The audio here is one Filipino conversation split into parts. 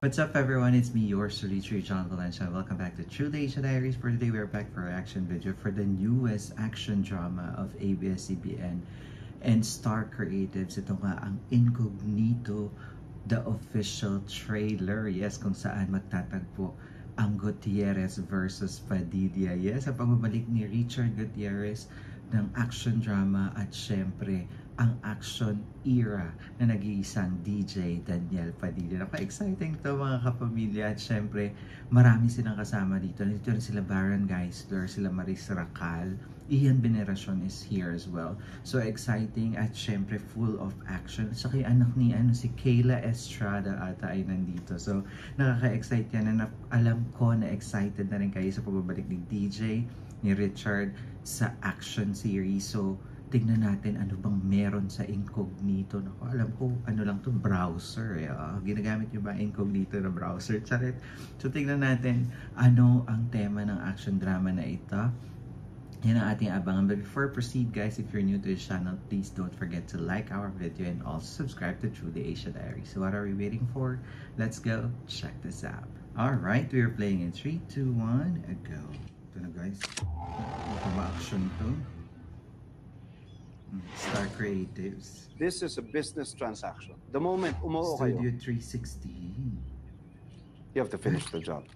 What's up everyone, it's me, yours truly, John Valencia. Welcome back to True The Asia Diaries. For today, we're back for our reaction video for the newest action drama of ABS-CBN and Star Creatives. Ito nga ang Incognito, the official trailer. Yes, kung saan magtatagpo ang Gutierrez versus Padilla. Yes, ang pagbabalik ni Richard Gutierrez ng action drama at syempre ang action era na nag-iisang DJ Daniel Padilla. Napaka-exciting to mga kapamilya at syempre marami silang kasama dito. Nandito rin sila Baron Geisler, sila Maris Racal, Ian Veneracion is here as well. So exciting at syempre full of action. At saka yung anak ni si Kayla Estrada ata ay nandito. So nakaka-excite yan na alam ko na excited na rin kayo sa pagbabalik ni DJ, ni Richard sa action series. So tignan natin ano bang meron sa Incognito. Naku, alam ko ano lang to, browser. Ginagamit nyo ba Incognito na browser? Charit. So tignan natin ano ang tema ng action drama na ito. Yan ang ating abangan. But before I proceed guys, if you're new to this channel, please don't forget to like our video and also subscribe to True The Asia Diaries. So what are we waiting for? Let's go check this out. Alright, we are playing in 3, 2, 1, go. Ito na guys. Ito ba action to? Star Creatives. This is a business transaction. The moment umuo kayo, Studio 360. you have to finish the job.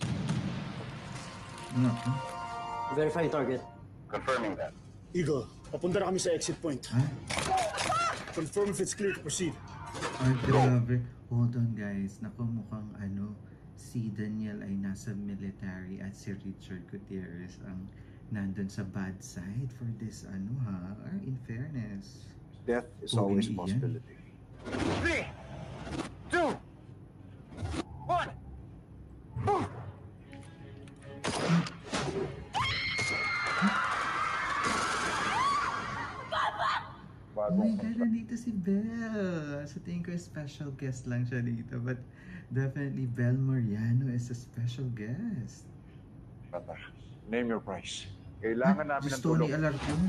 No. Verify target. Confirming that. Eagle, papunta na kami sa exit point. Huh? Confirm if it's clear to proceed. Ay, grabe. Hold on guys. Naku, mukhang si Daniel ay nasa military at si Richard Gutierrez ang nandun sa bad side for this in fairness. Death is always a possibility. 3, 2, 1. Boom! Oh my God, nandito si Belle. Sa tingin ko special guest lang siya dito. But definitely Belle Mariano is a special guest. Name your price. Kailangan namin ng Gusto ni tulong. Alarcon.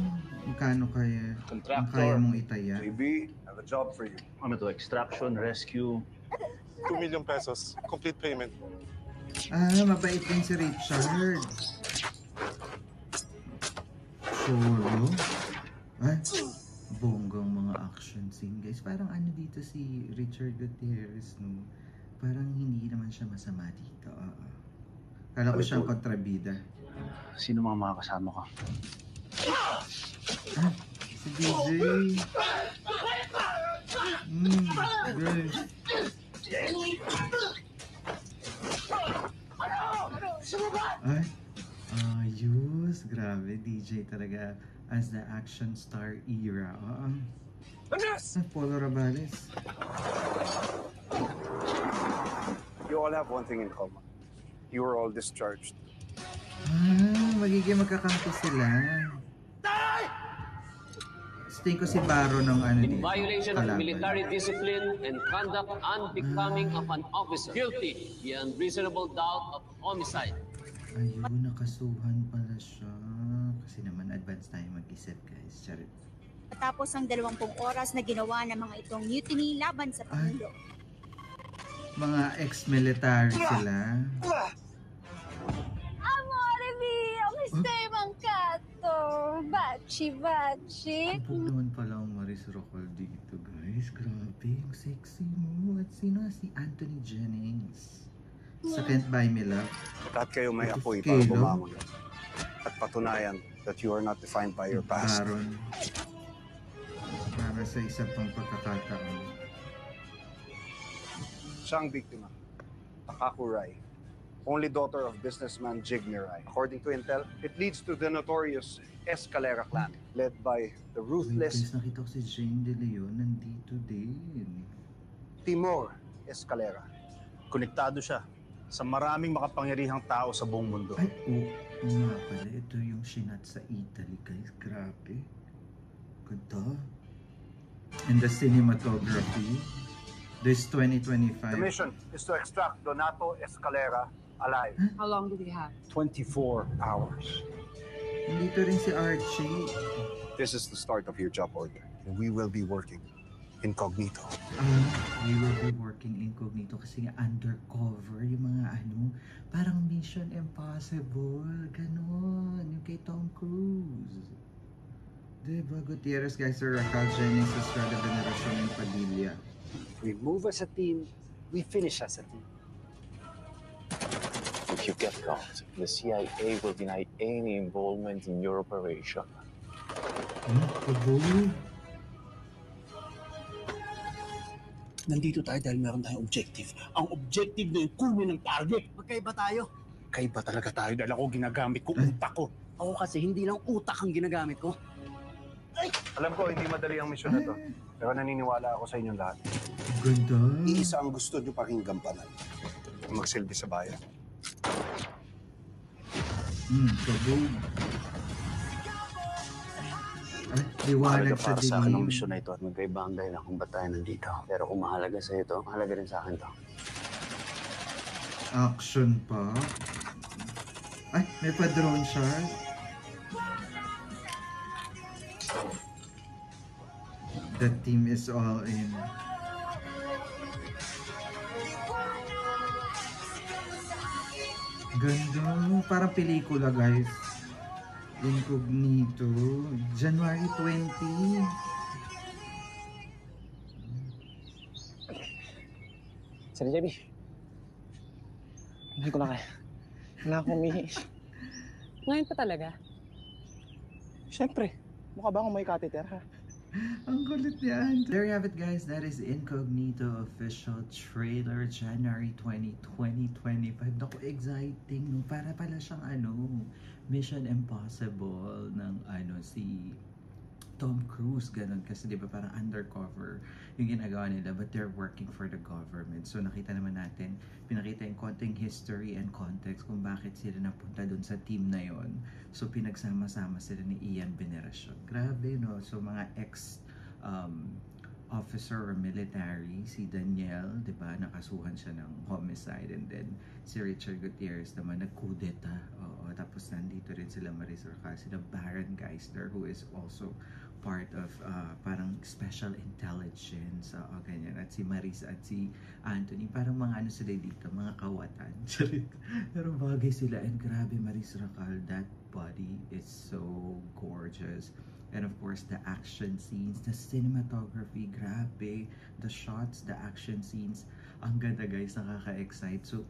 Magkano kaya Contractor. mong itaya? JB, I have a job for you. Ano to? Extraction, rescue. 2 million pesos. Complete payment. Mabait din si Richard. Solo? Bonggang mga action scene guys. Parang dito si Richard Gutierrez, no? Parang hindi naman siya masama dito. Kala ko siyang kontrabida. Sino mga kasama ko? Si DJ. Guys. Ay, ayos. Grabe, DJ talaga as the action star era. Polo Rabales. You all have one thing in common. You are all discharged. Magiging magkakampi sila. Sting ko si Baro ng in violation of military discipline and conduct unbecoming of an officer, guilty beyond reasonable doubt of homicide. Ayun, nakasuhan pala siya. Kasi naman advance tayo mag-isip guys. Charit. Tapos ang 20 oras na ginawa ng mga itong mutiny laban sa Pangulo. Mga ex-military sila. Amore mio, mi stai mancato. Baci, baci. Kapag naman pala ang Maris Racal dito guys. Grabe, ang sexy mo. At sino si Anthony Jennings? Sa Can't Buy Me Love. Lahat kayo may Ito apoy si para Kaylo. bumangon. At patunayan that you are not defined by your past. Baron. Para sa isa pang pagkakataon. Siya ang biktima. Takaku Rai. Only daughter of businessman Jigme Rai. According to intel, it leads to the notorious Escalera clan, led by the Wait ruthless guys, nakita ko si Jane De Leon nandito din. Timor Escalera. Konektado siya sa maraming makapangyarihang tao sa buong mundo. Ay, nga pala. Ito yung sinat sa Italy guys. Grabe. Ganda. And the cinematography. This 2025. The mission is to extract Donato Escalera alive. How long do we have? 24 hours. Nandito rin si Archie. This is the start of your job order. And we will be working incognito. We will be working incognito kasi nga undercover yung mga parang Mission Impossible, ganon, yung kay Tom Cruise. Diba, Gutierrez, guys, Sir Raquel Jennings, Estrada Veneracion, and Padilla. We move as a team, we finish as a team. If you get caught, the CIA will deny any involvement in your operation. Nandito tayo dahil meron tayong objective. Ang objective na yung kunin ng target. Magkaiba tayo. Kaiba talaga tayo dahil ako ginagamit ko utak ko. Ako kasi hindi lang utak ang ginagamit ko. Alam ko, hindi madali ang misyon na to. Pero naniniwala ako sa inyong lahat. Ganda. Iisa ang gusto nyo paking gampanan. Magsilbi sa bayan. Kaboom. Liwanag sa Para sa akin ang dilim. misyon na ito at magkaiba ang dahilan kung ba't tayo nandito. Pero kung mahalaga sa ito, mahalaga rin sa akin to. Action pa. Ay, may pa-drone shot. The team is all in. Ganda. Parang pelikula, guys. Incognito. January 20. Sir JB, hindi ko na kaya. Wala akong umihi. Ngayon pa talaga? Siyempre, mukha ba akong may catheter ha? Ang kulit yan. There you have it, guys. That is Incognito official trailer January 20, 2025. Naku, exciting, no? Para pala siyang Mission Impossible ng si Tom Cruise, ganun. Kasi di ba parang undercover yung ginagawa nila, but they're working for the government. So nakita naman natin, pinakita yung konting history and context kung bakit sila napunta dun sa team na yon. So pinagsama-sama sila ni Ian Veneracion. Grabe, no? So mga officer or military, si Daniel, di ba, nakasuhan siya ng homicide, and then si Richard Gutierrez naman nagkudeta. Oo, tapos nandito rin sila Marisa Racal, sila Baron Geisler, who is also part of parang special intelligence, ganyan, at si Marisa at si Anthony, parang mga sila dito, mga kawatan. Pero bagay sila, and grabe, Marisa Racal, that body is so gorgeous. And of course, the action scenes, the cinematography, grabe. The shots, the action scenes, ang ganda, guys, nakaka-excite. So,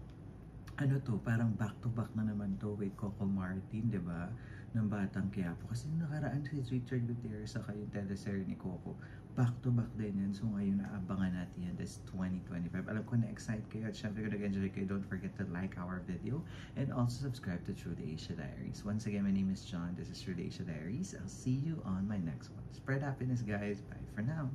parang back-to-back na naman to with Coco Martin, di ba? Ng Batang Quiapo. Kasi nakaraan si Richard Gutierrez sa yung teleserye ni Coco. Back-to-back din yan. So, ngayon, naabangan natin yan. This 2025. Alam ko na-excite kayo. At syempre, kung nag-enjoy kayo, don't forget to like our video. And also subscribe to True the Asia Diaries. Once again, my name is John. This is True the Asia Diaries. I'll see you on my next one. Spread happiness, guys. Bye for now.